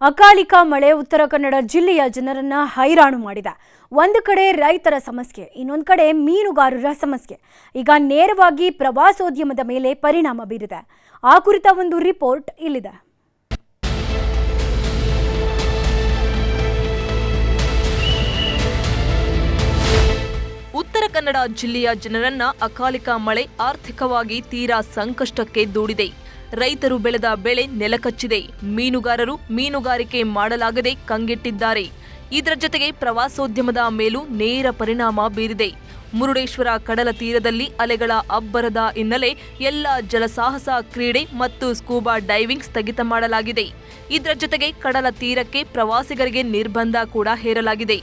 ಅಕಾಲಿಕ ಮಳೆ ಉತ್ತರ ಕನ್ನಡ ಜಿಲ್ಲೆಯ ಜನರನ್ನ ಹೈರಾಣು ಮಾಡಿದೆ. ಒಂದು ಕಡೆ ರೈತರ ಸಮಸ್ಯೆ, ಇನ್ನೊಂದು ಕಡೆ ಮೀನುಗಾರರ ಸಮಸ್ಯೆ ಈಗ ನೇರವಾಗಿ ಪ್ರವಾಸೋದ್ಯಮದ ಮೇಲೆ ಪರಿಣಾಮ ಬೀರಿದೆ. ಆ ಕುರಿತ ಒಂದು ರಿಪೋರ್ಟ್ ಇಲ್ಲಿದೆ. ಉತ್ತರ ಕನ್ನಡ ಜಿಲ್ಲೆಯ ಜನರನ್ನ ಅಕಾಲಿಕ ಮಳೆ ಆರ್ಥಿಕವಾಗಿ ತೀರಾ ಸಂಕಷ್ಟಕ್ಕೆ ದೂಡಿದೆ. ರೈತರು ಬೆಳೆದ ಬೆಳೆ ನೆಲಕಚ್ಚಿದೆ. ಮೀನುಗಾರರು ಮೀನುಗಾರಿಕೆ ಮಾಡಲಾಗದೆ ಕಂಗೆಟ್ಟಿದ್ದಾರೆ. ಇದರ ಜೊತೆಗೆ ಪ್ರವಾಸೋದ್ಯಮದ ಮೇಲೂ ನೇರ ಪರಿಣಾಮ ಬೀರಿದೆ. ಮುರುಡೇಶ್ವರ ಕಡಲ ತೀರದಲ್ಲಿ ಅಲೆಗಳ ಅಬ್ಬರದ ಹಿನ್ನೆಲೆ ಎಲ್ಲ ಜಲಸಾಹಸ ಕ್ರೀಡೆ ಮತ್ತು ಸ್ಕೂಬಾ ಡೈವಿಂಗ್ ಸ್ಥಗಿತ ಮಾಡಲಾಗಿದೆ. ಇದರ ಜೊತೆಗೆ ಕಡಲ ತೀರಕ್ಕೆ ಪ್ರವಾಸಿಗರಿಗೆ ನಿರ್ಬಂಧ ಕೂಡ ಹೇರಲಾಗಿದೆ.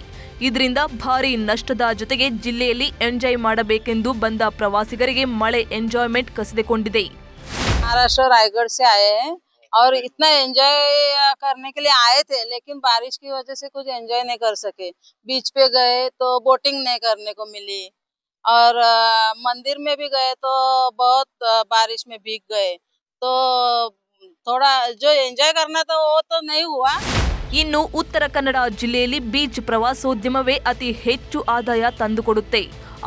ಇದರಿಂದ ಭಾರಿ ನಷ್ಟದ ಜೊತೆಗೆ ಜಿಲ್ಲೆಯಲ್ಲಿ ಎಂಜಾಯ್ ಮಾಡಬೇಕೆಂದು ಬಂದ ಪ್ರವಾಸಿಗರಿಗೆ ಮಳೆ ಎಂಜಾಯ್ಮೆಂಟ್ ಕಸಿದುಕೊಂಡಿದೆ. महाराष्ट्र रायगढ़ से आए हैं और इतना एंजॉय करने के लिए आए थे, लेकिन बारिश की वजह से कुछ एंजॉय नहीं कर सके। बीच पे गए तो बोटिंग नहीं करने को मिली और मंदिर में भी गए तो बहुत बारिश में भीग गए, तो थोड़ा जो एंजॉय करना था वो तो नहीं हुआ। ಇನ್ನು ಉತ್ತರ ಕನ್ನಡ ಜಿಲ್ಲೆಯಲ್ಲಿ ಬೀಚ್ ಪ್ರವಾಸೋದ್ಯಮವೇ ಅತಿ ಹೆಚ್ಚು ಆದಾಯ ತಂದುಕೊಡುತ್ತೆ.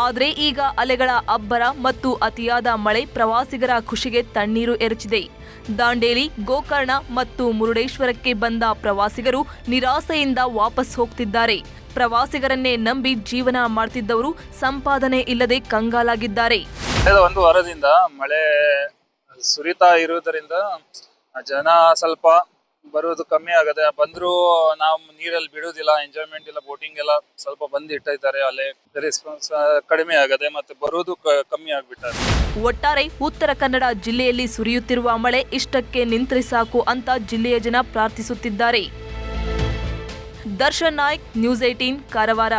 ಆದರೆ ಈಗ ಅಲೆಗಳ ಅಬ್ಬರ ಮತ್ತು ಅತಿಯಾದ ಮಳೆ ಪ್ರವಾಸಿಗರ ಖುಷಿಗೆ ತಣ್ಣೀರು ಎರಚಿದೆ. ದಾಂಡೇಲಿ, ಗೋಕರ್ಣ ಮತ್ತು ಮುರುಡೇಶ್ವರಕ್ಕೆ ಬಂದ ಪ್ರವಾಸಿಗರು ನಿರಾಸೆಯಿಂದ ವಾಪಸ್ ಹೋಗ್ತಿದ್ದಾರೆ. ಪ್ರವಾಸಿಗರನ್ನೇ ನಂಬಿ ಜೀವನ ಮಾಡ್ತಿದ್ದವರು ಸಂಪಾದನೆ ಇಲ್ಲದೆ ಕಂಗಾಲಾಗಿದ್ದಾರೆ. ಒಂದು ವಾರದಿಂದ ಮಳೆ ಸುರಿತಾ ಇರುವುದರಿಂದ ಜನ ಸ್ವಲ್ಪ ಬರುವುದು ಕಮ್ಮಿ ಆಗದೆ, ಬಂದರೂ ನಾವು ನೀರಲ್ಲಿ ಬಿಡುವುದಿಲ್ಲ, ಎಂಜಾಯ್ಮೆಂಟ್ ಇಲ್ಲ, ಬೋಟಿಂಗ್ ಎಲ್ಲ ಸ್ವಲ್ಪ ಬಂದು ಇಟ್ಟಿದ್ದಾರೆ. ಅಲ್ಲೇ ರೆಸ್ಪಾನ್ಸ್ ಕಡಿಮೆ ಆಗದೆ ಮತ್ತೆ ಬರುವುದು ಕಮ್ಮಿ ಆಗ್ಬಿಟ್ಟಾರೆ. ಒಟ್ಟಾರೆ ಉತ್ತರ ಕನ್ನಡ ಜಿಲ್ಲೆಯಲ್ಲಿ ಸುರಿಯುತ್ತಿರುವ ಮಳೆ ಇಷ್ಟಕ್ಕೆ ನಿಂತ್ರೆ ಸಾಕು ಅಂತ ಜಿಲ್ಲೆಯ ಜನ ಪ್ರಾರ್ಥಿಸುತ್ತಿದ್ದಾರೆ. ದರ್ಶನ್ ನಾಯ್ಕ್, ನ್ಯೂಸ್ 18, ಕಾರವಾರ.